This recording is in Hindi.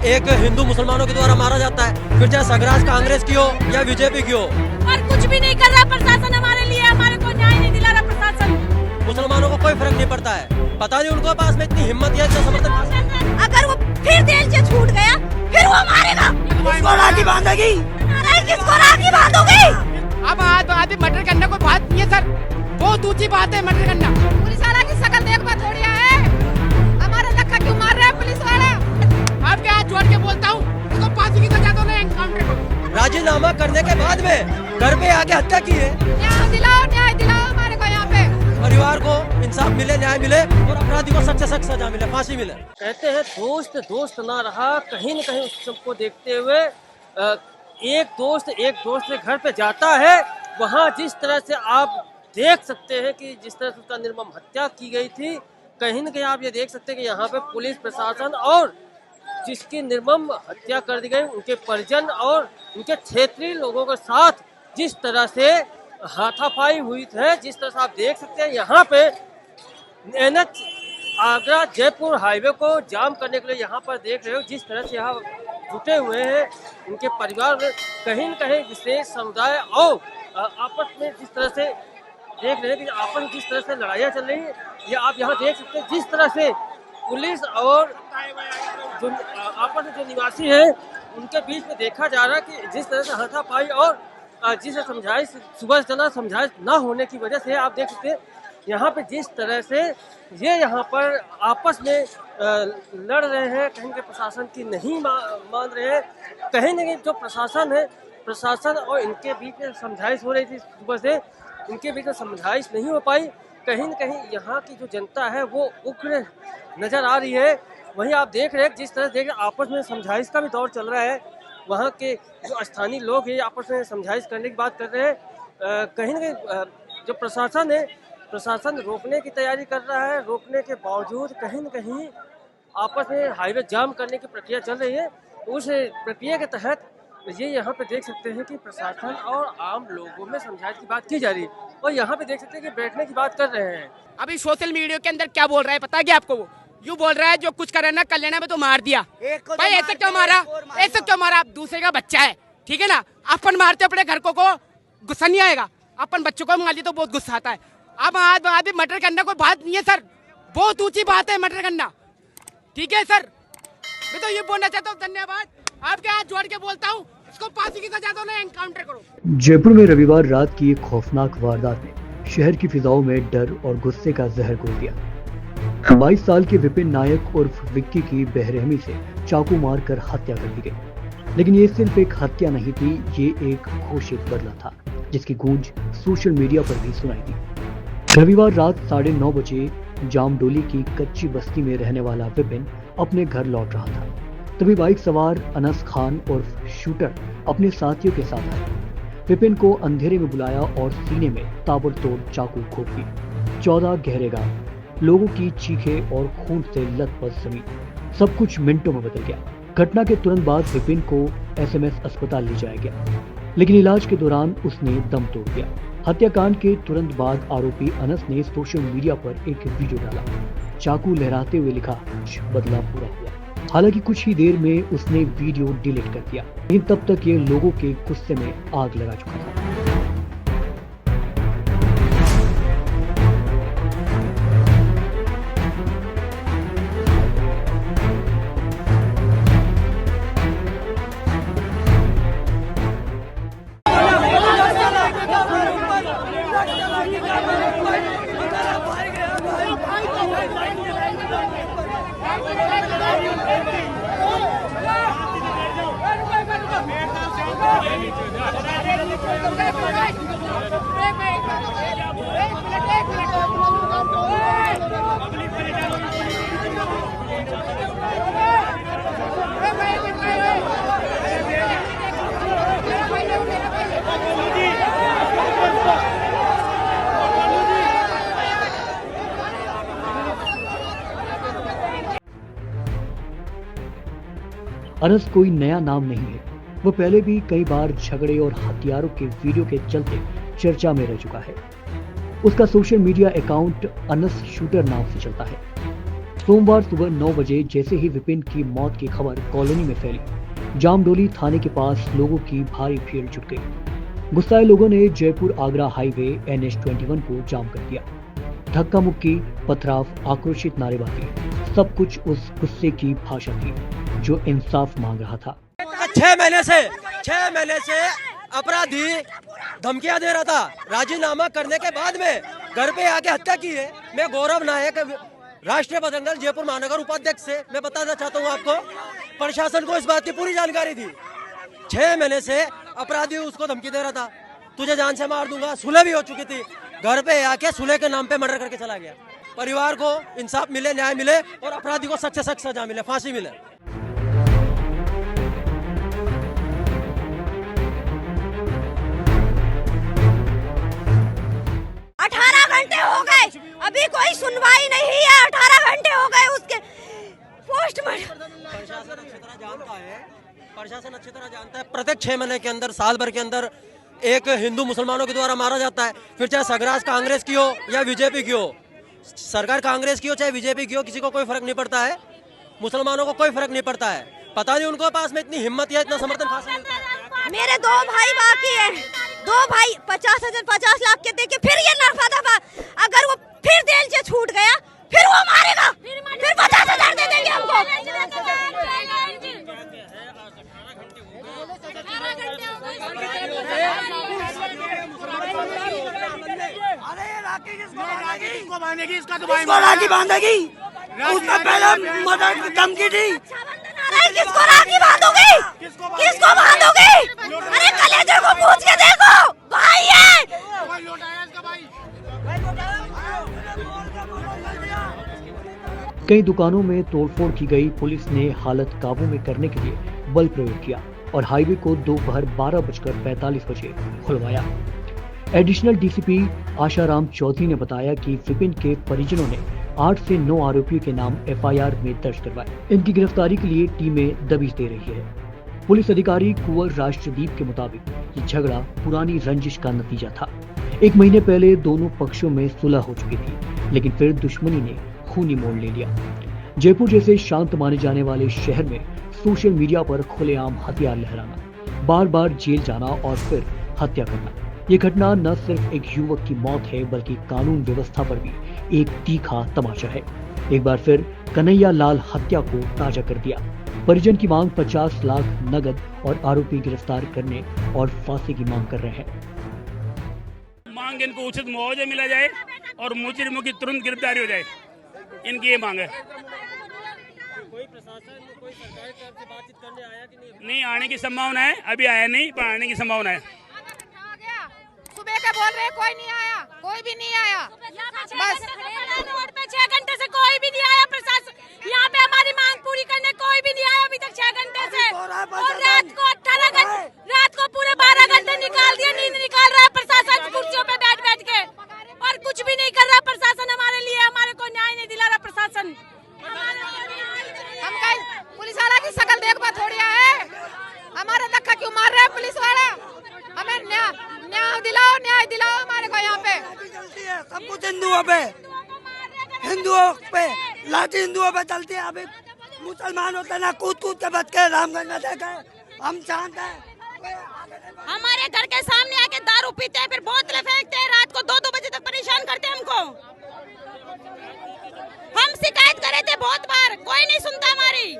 एक हिंदू मुसलमानों के द्वारा मारा जाता है, फिर चाहे संघर्ष कांग्रेस की हो या बीजेपी की हो। और कुछ भी नहीं कर रहा प्रशासन हमारे लिए, हमारे को न्याय नहीं दिला रहा प्रशासन। मुसलमानों को कोई फर्क नहीं पड़ता है, पता नहीं उनके पास में इतनी हिम्मत है, इतना समर्थन। अगर वो फिर जेल से छूट गया फिर वो मारेगा, किसको राखी बांधेगी? किसको राखी बांधोगी? अब आज मर्डर करना कोई बात नहीं है सर, बहुत ऊंची बात है मर्डर करना। पुलिस वाला की शकल देख बात थोड़ी है, हमारा धक्का क्यों मार रहा है पुलिस वाला? आपके हाथ जोड़ के बोलता हूँ, इसको फांसी की सजा दो ना, एनकाउंटर करो। राजीनामा करने के बाद में घर पे आके हत्या की है। न्याय दिलाओ हमारे को यहाँ पे। परिवार को इंसाफ मिले, न्याय मिले और अपराधी को सख्त से सख्त सजा मिले, फांसी मिले। कहते हैं दोस्त दोस्त ना रहा, कहीं न कहीं उस सबको देखते हुए एक दोस्त के घर पे जाता है, वहाँ जिस तरह से आप देख सकते हैं कि जिस तरह से उसका निर्मम हत्या की गई थी, कहीं न कहीं आप ये देख सकते हैं कि यहाँ पे पुलिस प्रशासन और जिसकी निर्मम हत्या कर दी गई उनके परिजन और उनके क्षेत्रीय लोगों के साथ जिस तरह से हाथापाई हुई है, जिस तरह से आप देख सकते हैं यहाँ पे NH आगरा जयपुर हाईवे को जाम करने के लिए यहाँ पर देख रहे हो जिस तरह से यहाँ जुटे हुए हैं उनके परिवार में, कहीं न कहीं विशेष समुदाय और आपस में जिस तरह से देख रहे हैं कि आपस में जिस तरह से लड़ाइयाँ चल रही है, ये आप यहाँ देख सकते हैं जिस तरह से पुलिस और जो आपस में जो निवासी हैं उनके बीच में देखा जा रहा है कि जिस तरह से हाथापाई और जिसे समझाइश सुबह जना समझाइश ना होने की वजह से आप देख सकते हैं यहाँ पे जिस तरह से ये यहाँ पर आपस में लड़ रहे हैं, कहीं के प्रशासन की नहीं मान रहे हैं, कहीं न कहीं जो प्रशासन है, प्रशासन और इनके बीच में समझाइश हो रही थी सुबह से, इनके बीच में समझाइश नहीं हो पाई, कहीं न कहीं यहाँ की जो जनता है वो उग्र नज़र आ रही है। वहीं आप देख रहे हैं जिस तरह देख आपस में समझाइश का भी दौर चल रहा है, वहाँ के जो स्थानीय लोग हैं आपस में समझाइश करने की बात कर रहे हैं, कहीं न कहीं जो प्रशासन है, प्रशासन रोकने की तैयारी कर रहा है, रोकने के बावजूद कहीं न कहीं आपस में हाईवे जाम करने की प्रक्रिया चल रही है। उस प्रक्रिया के तहत ये यहाँ पे देख सकते हैं कि प्रशासन और आम लोगों में समझाइश की बात की जा रही है और यहाँ पे देख सकते हैं कि बैठने की बात कर रहे हैं। अभी सोशल मीडिया के अंदर क्या बोल रहा है पता है क्या आपको? वो यूँ बोल रहा है जो कुछ करे ना कल्याण में तो मार दिया। भाई ऐसे क्यों मारा, ऐसे क्यों मारा? आप दूसरे का बच्चा है, ठीक है ना, अपन मारते अपने घर को गुस्सा नहीं आएगा, अपन बच्चों को मार दिया तो बहुत गुस्सा आता है। अब आज मर्डर करना कोई बात नहीं है सर, बहुत ऊंची बात है मर्डर करना, ठीक है सर। मैं तो ये बोलना चाहता हूँ, धन्यवाद, आपके हाथ जोड़ के बोलता हूँ, इसको फांसी की सजा दो ना, एनकाउंटर करो। जयपुर में रविवार रात की एक खौफनाक वारदात ने शहर की फिजाओं में डर और गुस्से का जहर घोल दिया। 22 साल के विपिन नायक उर्फ विक्की की बेरहमी से चाकू मारकर हत्या कर दी गई, लेकिन ये सिर्फ एक हत्या नहीं थी, ये एक घोषित बदला था जिसकी गूंज सोशल मीडिया पर भी सुनाई दी। रविवार रात 9:30 बजे जामडोली की कच्ची बस्ती में रहने वाला विपिन अपने घर लौट रहा था, तभी बाइक सवार अनस खान उर्फ शूटर अपने साथियों के साथ आए। विपिन को अंधेरे में बुलाया और सीने में ताबड़तोड़ चाकू घोंप दिए। 14 गहरे घाव, लोगों की चीखें और खून से लथपथ जमीन, सब कुछ मिनटों में बदल गया। घटना के तुरंत बाद विपिन को SMS अस्पताल ले जाया गया, लेकिन इलाज के दौरान उसने दम तोड़ दिया। हत्याकांड के तुरंत बाद आरोपी अनस ने सोशल मीडिया पर एक वीडियो डाला, चाकू लहराते हुए लिखा, बदला पूरा हुआ। हालांकि कुछ ही देर में उसने वीडियो डिलीट कर दिया, लेकिन तब तक ये लोगों के गुस्से में आग लगा चुका था। अनस कोई नया नाम नहीं है, वो पहले भी कई बार झगड़े और हथियारों के वीडियो के चलते चर्चा में रह चुका है। उसका social media account Anas shooter नाम से चलता है। सोमवार सुबह 9 बजे जैसे ही विपिन की मौत की खबर कॉलोनी में फैली, जामडोली थाने के पास लोगों की भारी भीड़ जुट गई। गुस्साए लोगों ने जयपुर आगरा हाईवे NH21 को जाम कर दिया। धक्का मुक्की, पथराव, आक्रोशित नारेबाजी, सब कुछ उस गुस्से की भाषा थी जो इंसाफ मांग रहा था। 6 महीने से अपराधी धमकियां दे रहा था। राजीनामा करने के बाद में घर पे आके हत्या की है। मैं गौरव नायक, राष्ट्रीय बजरंग दल जयपुर महानगर उपाध्यक्ष से मैं बताना चाहता हूँ आपको, प्रशासन को इस बात की पूरी जानकारी थी। 6 महीने से अपराधी उसको धमकी दे रहा था, तुझे जान से मार दूंगा। सुलह भी हो चुकी थी, घर पे आके सुलह के नाम पे मर्डर करके चला गया। परिवार को इंसाफ मिले, न्याय मिले और अपराधी को सच्चे सख्त सजा मिले, फांसी मिले। 18 घंटे हो गए, अभी कोई सुनवाई नहीं है। 18 घंटे हो गए उसके पोस्टमार्टम। प्रशासन अच्छी तरह जानता है प्रत्येक 6 महीने के अंदर, साल भर के अंदर एक हिंदू मुसलमानों के द्वारा मारा जाता है। फिर चाहे सरकार कांग्रेस की हो या बीजेपी की हो, सरकार कांग्रेस की हो चाहे बीजेपी की हो, किसी को कोई फर्क नहीं पड़ता है। मुसलमानों को कोई फर्क नहीं पड़ता है। पता नहीं उनको पास में इतनी हिम्मत या इतना समर्थन फांसी मिलता है। मेरे 2 भाई बाकी हैं, 2 भाई 50 लाख के देके फिर ये नफा दफा, अगर वो फिर जेल से छूट गया फिर वो मारेगा, फिर 50,000 दे देंगे हमको। किसको बांधेगी? इसका तो राखी बांधेगी, उसने पहले मदद की धमकी दी। किसको राखी बांधोगी? किसको बांधोगी? अरे कलेजे को पूछ के देखो, भाई है। कई दुकानों में तोड़फोड़ की गई। पुलिस ने हालत काबू में करने के लिए बल प्रयोग किया और हाईवे को दोपहर 12:45 बजे खुलवाया। एडिशनल डीसीपी आशाराम चौधरी ने बताया कि विपिन के परिजनों ने 8 से 9 आरोपियों के नाम FIR में दर्ज करवाए। इनकी गिरफ्तारी के लिए टीमें दबिश दे रही है। पुलिस अधिकारी कुंवर राष्ट्रदीप के मुताबिक ये झगड़ा पुरानी रंजिश का नतीजा था। 1 महीने पहले दोनों पक्षों में सुलह हो चुकी थी, लेकिन फिर दुश्मनी ने खूनी मोड़ ले लिया। जयपुर जैसे शांत माने जाने वाले शहर में सोशल मीडिया पर खुलेआम हथियार लहराना, बार बार जेल जाना और फिर हत्या करना, ये घटना न सिर्फ एक युवक की मौत है बल्कि कानून व्यवस्था पर भी एक तीखा तमाचा है। एक बार फिर कन्हैया लाल हत्या को ताजा कर दिया। परिजन की मांग 50 लाख नगद और आरोपी गिरफ्तार करने और फांसी की मांग कर रहे हैं। मांग इनको उचित मुआवजा मिला जाए और मुजरिमों की तुरंत गिरफ्तारी हो जाए, इनकी ये मांग है। कोई प्रशासन, कोई सरकारी तरफ से बातचीत करने आया कि नहीं आने की संभावना है, अभी आया नहीं पर आने की संभावना है। सुबह का बोल रहे कोई नहीं आया, कोई भी नहीं आया। बस रोड पे 6 घंटे से कोई भी नहीं आया। प्रशासन यहाँ पे हमारी मांग पूरी करने कोई भी नहीं आया अभी तक 6 घंटे से। और रात को 18 घंटे, रात को पूरे 12 घंटे निकाल दिए, नींद निकाल रहा है प्रशासन कुर्सियों पे बैठ बैठ के, और कुछ भी नहीं कर रहा प्रशासन हमारे लिए। हमारे को न्याय नहीं दिला रहा प्रशासन। हम कहीं पुलिस वाला की शकल देख पा थोड़ी है, हमारा धक्का क्यों मार रहा है पुलिस वाला? हमें न्याय दिलाओ हमारे को। यहाँ पे सब कुछ हिंदुओं पे लाठी हिंदुओं पे चलती है। अभी मुसलमान होते ना कूद के बच के रामगंज में देखे, हम चाहते हैं। हमारे घर के सामने आके दारू पीते हैं, फिर बोतलें फेंकते हैं, रात को 2-2 बजे तक परेशान करते हैं हमको। हम शिकायत करे थे बहुत बार, कोई नहीं सुनता हमारी।